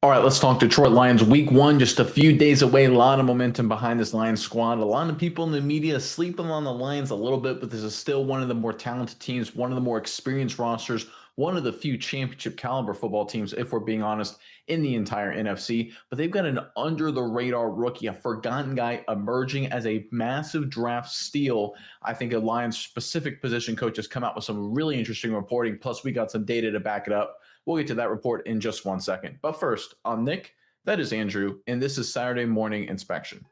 All right, let's talk Detroit Lions week one, just a few days away. A lot of momentum behind this Lions squad. A lot of people in the media sleeping on the Lions a little bit, but this is still one of the more talented teams, one of the more experienced rosters, one of the few championship caliber football teams, if we're being honest, in the entire NFC. But they've got an under the radar rookie, a forgotten guy emerging as a massive draft steal. I think a Lions specific position coach has come out with some really interesting reporting. Plus, we got some data to back it up. We'll get to that report in just 1 second. But first, I'm Nick, that is Andrew, and this is Saturday Morning Inspection.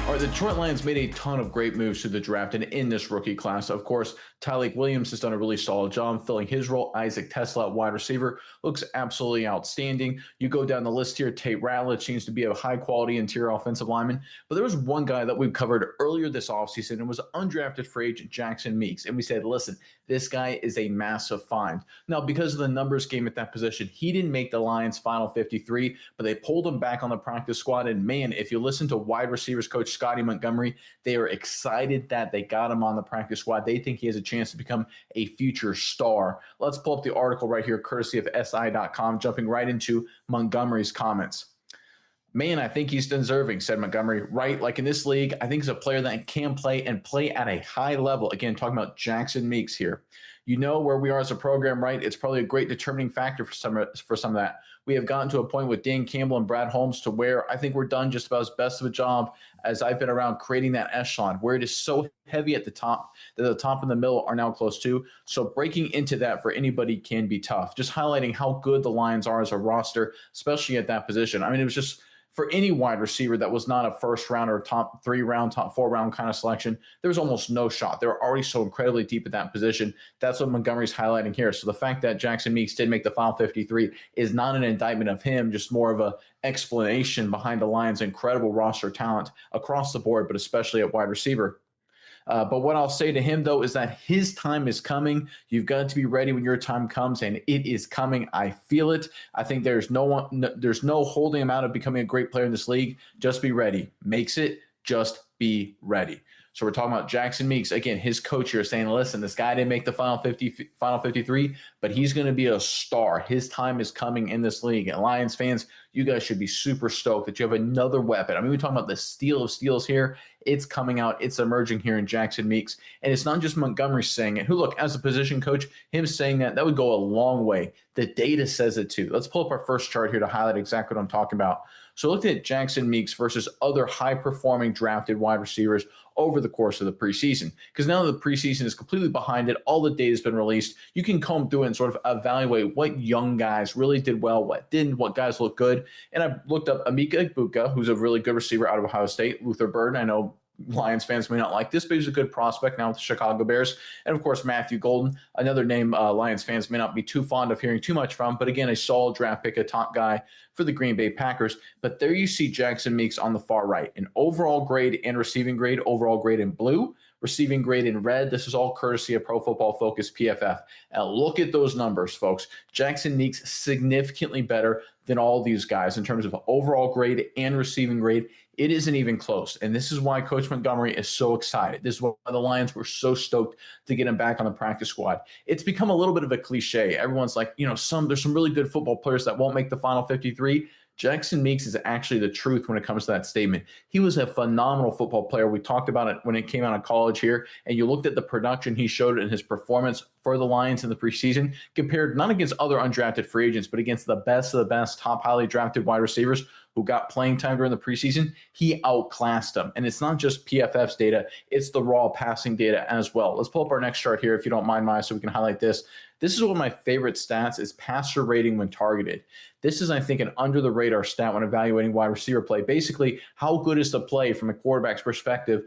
All right, the Detroit Lions made a ton of great moves to the draft and in this rookie class. Of course, Tyleik Williams has done a really solid job filling his role. Isaac Tesla, wide receiver, looks absolutely outstanding. You go down the list here, Tate Ratledge seems to be a high-quality interior offensive lineman. But there was one guy that we covered earlier this offseason and was undrafted free agent Jackson Meeks. And we said, listen, this guy is a massive find. Now, because of the numbers game at that position, he didn't make the Lions' final 53, but they pulled him back on the practice squad. And man, if you listen to wide receivers coach Scotty Montgomery, they are excited that they got him on the practice squad. They think he has a chance to become a future star. Let's pull up the article right here, courtesy of SI.com, jumping right into Montgomery's comments. Man, I think he's deserving, said Montgomery. Right, like in this league, I think he's a player that can play and play at a high level. Again, talking about Jackson Meeks here. You know where we are as a program, right? It's probably a great determining factor for some of that. We have gotten to a point with Dan Campbell and Brad Holmes to where I think we're done just about as best of a job as I've been around creating that echelon, where it is so heavy at the top that the top and the middle are now close to. So breaking into that for anybody can be tough. Just highlighting how good the Lions are as a roster, especially at that position. I mean, it was just for any wide receiver that was not a first round or top 3 round, top 4 round kind of selection, there was almost no shot. They were already so incredibly deep at that position. That's what Montgomery's highlighting here. So the fact that Jackson Meeks did make the final 53 is not an indictment of him, just more of an explanation behind the Lions' incredible roster talent across the board, but especially at wide receiver. But what I'll say to him, though, is that his time is coming. You've got to be ready when your time comes, and it is coming. I feel it. I think there's no holding him out of becoming a great player in this league. Just be ready. Makes it. Just be ready. So we're talking about Jackson Meeks. Again, his coach here saying, listen, this guy didn't make the final 53, but he's going to be a star. His time is coming in this league. And Lions fans, you guys should be super stoked that you have another weapon. I mean, we're talking about the steal of steals here. It's coming out. It's emerging here in Jackson Meeks. And it's not just Montgomery saying it. Who, look, as a position coach, him saying that would go a long way. The data says it too. Let's pull up our first chart here to highlight exactly what I'm talking about. So look at Jackson Meeks versus other high-performing drafted wide receivers over the course of the preseason. Because now that the preseason is completely behind it, all the data has been released, you can comb through it and sort of evaluate what young guys really did well, what didn't, what guys look good. And I looked up Emeka Egbuka, who's a really good receiver out of Ohio State. Luther Burden, I know Lions fans may not like this, but he's a good prospect now with the Chicago Bears. And, of course, Matthew Golden, another name Lions fans may not be too fond of hearing too much from, but, again, a solid draft pick, a top guy for the Green Bay Packers. But there you see Jackson Meeks on the far right. An overall grade and receiving grade, overall grade in blue, receiving grade in red. This is all courtesy of Pro Football Focus PFF. And look at those numbers, folks. Jackson Meeks significantly better than all these guys in terms of overall grade and receiving grade. It isn't even close. And this is why Coach Montgomery is so excited. This is why the Lions were so stoked to get him back on the practice squad. It's become a little bit of a cliche. Everyone's like, there's some really good football players that won't make the final 53. Jackson Meeks is actually the truth when it comes to that statement. He was a phenomenal football player. We talked about it when it came out of college here, and you looked at the production he showed in his performance for the Lions in the preseason, compared not against other undrafted free agents, but against the best of the best, top highly drafted wide receivers who got playing time during the preseason. He outclassed them. And it's not just PFF's data, it's the raw passing data as well. Let's pull up our next chart here, if you don't mind, Maya, so we can highlight this. This is one of my favorite stats, is passer rating when targeted. This is, I think, an under-the-radar stat when evaluating wide receiver play. Basically, how good is the play from a quarterback's perspective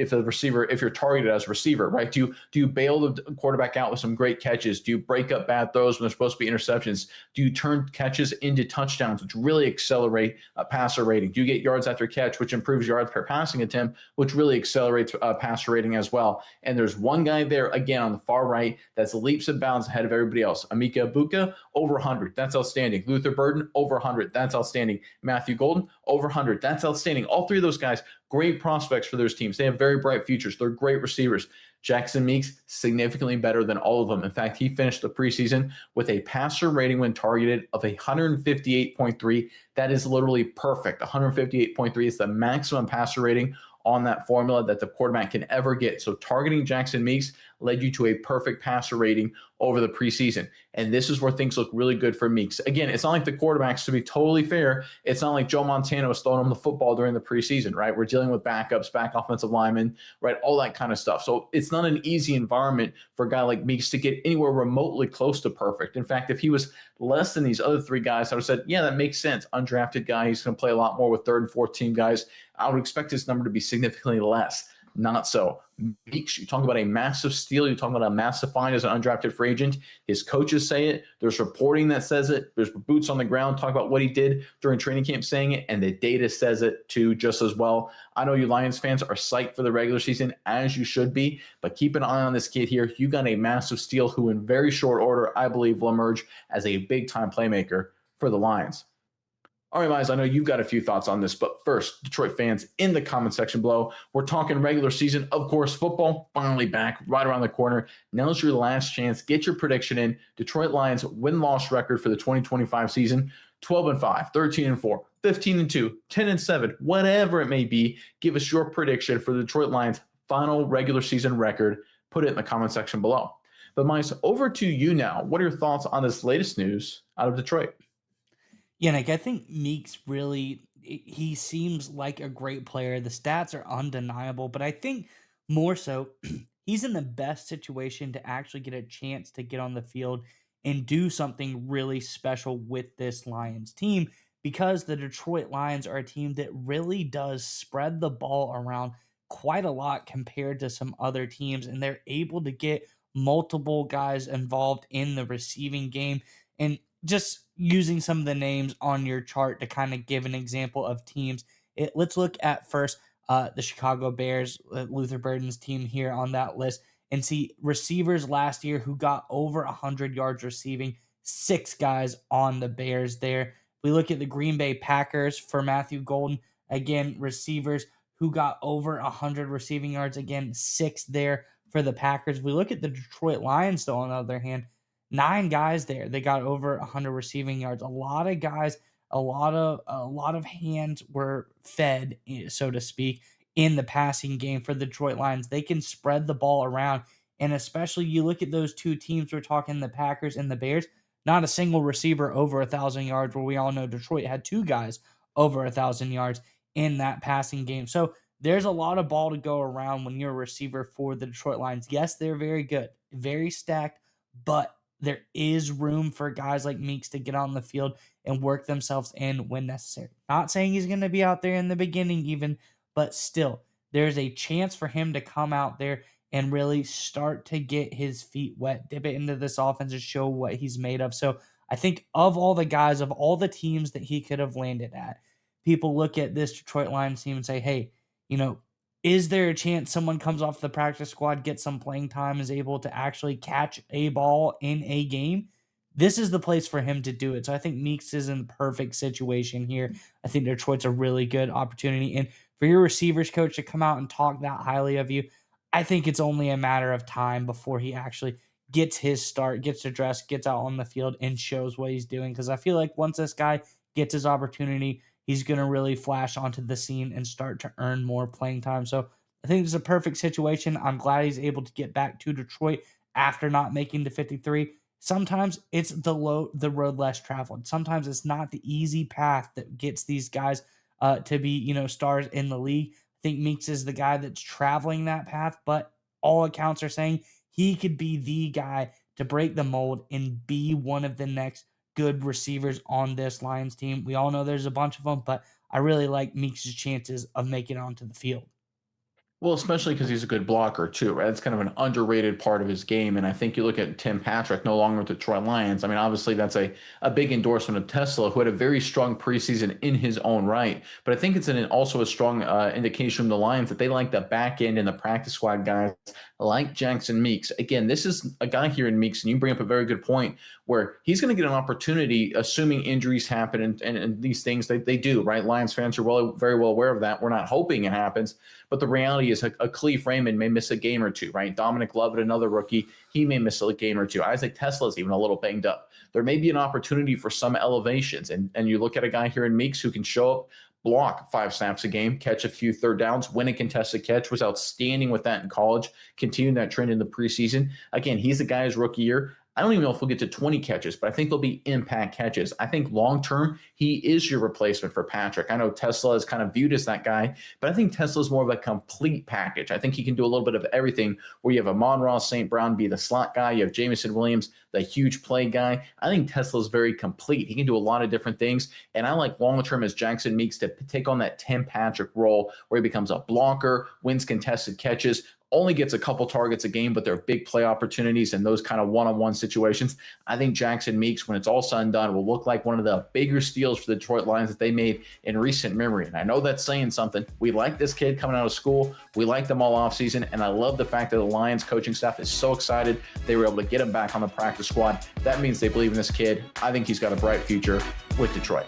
if you're targeted as a receiver, right? Do you bail the quarterback out with some great catches? Do you break up bad throws when they're supposed to be interceptions? Do you turn catches into touchdowns, which really accelerate passer rating? Do you get yards after catch, which improves yards per passing attempt, which really accelerates passer rating as well? And there's one guy there, again, on the far right, that's leaps and bounds ahead of everybody else. Emeka Egbuka, over 100. That's outstanding. Luther Burden, over 100. That's outstanding. Matthew Golden, over 100. That's outstanding. All three of those guys, great prospects for those teams. They have very bright futures. They're great receivers. Jackson Meeks, significantly better than all of them. In fact, he finished the preseason with a passer rating when targeted of 158.3. That is literally perfect. 158.3 is the maximum passer rating on that formula that the quarterback can ever get. So targeting Jackson Meeks led you to a perfect passer rating over the preseason. And this is where things look really good for Meeks. Again, it's not like the quarterbacks, to be totally fair, it's not like Joe Montana was throwing him the football during the preseason, right? We're dealing with backups, back offensive linemen, right? All that kind of stuff. So it's not an easy environment for a guy like Meeks to get anywhere remotely close to perfect. In fact, if he was less than these other three guys, I would have said, yeah, that makes sense. Undrafted guy, he's going to play a lot more with third and fourth team guys. I would expect his number to be significantly less. Not so. Meeks, you talk about a massive steal. You talk about a massive find as an undrafted free agent. His coaches say it. There's reporting that says it. There's boots on the ground talk about what he did during training camp saying it, and the data says it too just as well. I know you Lions fans are psyched for the regular season, as you should be, but keep an eye on this kid here. You got a massive steal who in very short order, I believe, will emerge as a big-time playmaker for the Lions. All right, Miles, I know you've got a few thoughts on this, but first, Detroit fans in the comment section below, we're talking regular season. Of course, football finally back right around the corner. Now's your last chance. Get your prediction in. Detroit Lions win-loss record for the 2025 season, 12-5, 13-4, 15-2, 10-7, whatever it may be. Give us your prediction for the Detroit Lions final regular season record. Put it in the comment section below. But Miles, over to you now. What are your thoughts on this latest news out of Detroit? Yeah, Nick, I think Meeks really he seems like a great player. The stats are undeniable, but I think more so he's in the best situation to actually get a chance to get on the field and do something really special with this Lions team because the Detroit Lions are a team that really does spread the ball around quite a lot compared to some other teams, and they're able to get multiple guys involved in the receiving game. And just using some of the names on your chart to kind of give an example of teams. Let's look at first the Chicago Bears, Luther Burden's team here on that list, and see receivers last year who got over 100 yards receiving, six guys on the Bears there. We look at the Green Bay Packers for Matthew Golden, again, receivers who got over 100 receiving yards, again, six there for the Packers. We look at the Detroit Lions, though, on the other hand, nine guys there. They got over 100 receiving yards. A lot of guys, a lot of hands were fed, so to speak, in the passing game for the Detroit Lions. They can spread the ball around, and especially you look at those two teams. We're talking the Packers and the Bears. Not a single receiver over 1,000 yards. Where we all know Detroit had two guys over 1,000 yards in that passing game. So there's a lot of ball to go around when you're a receiver for the Detroit Lions. Yes, they're very good, very stacked, but there is room for guys like Meeks to get on the field and work themselves in when necessary. Not saying he's going to be out there in the beginning, even, but still, there's a chance for him to come out there and really start to get his feet wet, dip it into this offense and show what he's made of. So I think of all the guys, of all the teams that he could have landed at, people look at this Detroit Lions team and say, hey, you know, is there a chance someone comes off the practice squad, gets some playing time, is able to actually catch a ball in a game? This is the place for him to do it. So I think Meeks is in the perfect situation here. I think Detroit's a really good opportunity. And for your receivers coach to come out and talk that highly of you, I think it's only a matter of time before he actually gets his start, gets addressed, gets out on the field, and shows what he's doing. Because I feel like once this guy gets his opportunity, he's going to really flash onto the scene and start to earn more playing time. So I think this is a perfect situation. I'm glad he's able to get back to Detroit after not making the 53. Sometimes it's the road less traveled. Sometimes it's not the easy path that gets these guys to be, stars in the league. I think Meeks is the guy that's traveling that path, but all accounts are saying he could be the guy to break the mold and be one of the next good receivers on this Lions team. We all know there's a bunch of them, but I really like Meeks' chances of making it onto the field. Well, especially because he's a good blocker too, right? That's kind of an underrated part of his game. And I think you look at Tim Patrick, no longer with the Detroit Lions. I mean, obviously that's a big endorsement of Tesla, who had a very strong preseason in his own right. But I think it's also a strong indication from the Lions that they like the back end and the practice squad guys like Jackson Meeks. Again, this is a guy here in Meeks, and you bring up a very good point where he's going to get an opportunity, assuming injuries happen and these things they do, right? Lions fans are very well aware of that. We're not hoping it happens, but the reality is a Cleve Raymond may miss a game or two, right? Dominic Lovett, another rookie, he may miss a game or two. Isaac Tesla's even a little banged up. There may be an opportunity for some elevations, and you look at a guy here in Meeks who can show up, block 5 snaps a game, catch a few third downs, win a contested catch, was outstanding with that in college, continuing that trend in the preseason. Again, he's the guy his rookie year. I don't even know if we'll get to 20 catches, but I think they'll be impact catches. I think long term, he is your replacement for Patrick. I know Tesla is kind of viewed as that guy, but I think Tesla is more of a complete package. I think he can do a little bit of everything where you have Amon-Ra St. Brown be the slot guy, you have Jameson Williams, the huge play guy. I think Tesla is very complete. He can do a lot of different things. And I like long term as Jackson Meeks to take on that Tim Patrick role where he becomes a blocker, wins contested catches, only gets a couple targets a game, but they're big play opportunities and those kind of one-on-one situations. I think Jackson Meeks, when it's all said and done, will look like one of the bigger steals for the Detroit Lions that they made in recent memory. And I know that's saying something. We like this kid coming out of school. We like them all offseason. And I love the fact that the Lions coaching staff is so excited they were able to get him back on the practice squad. That means they believe in this kid. I think he's got a bright future with Detroit.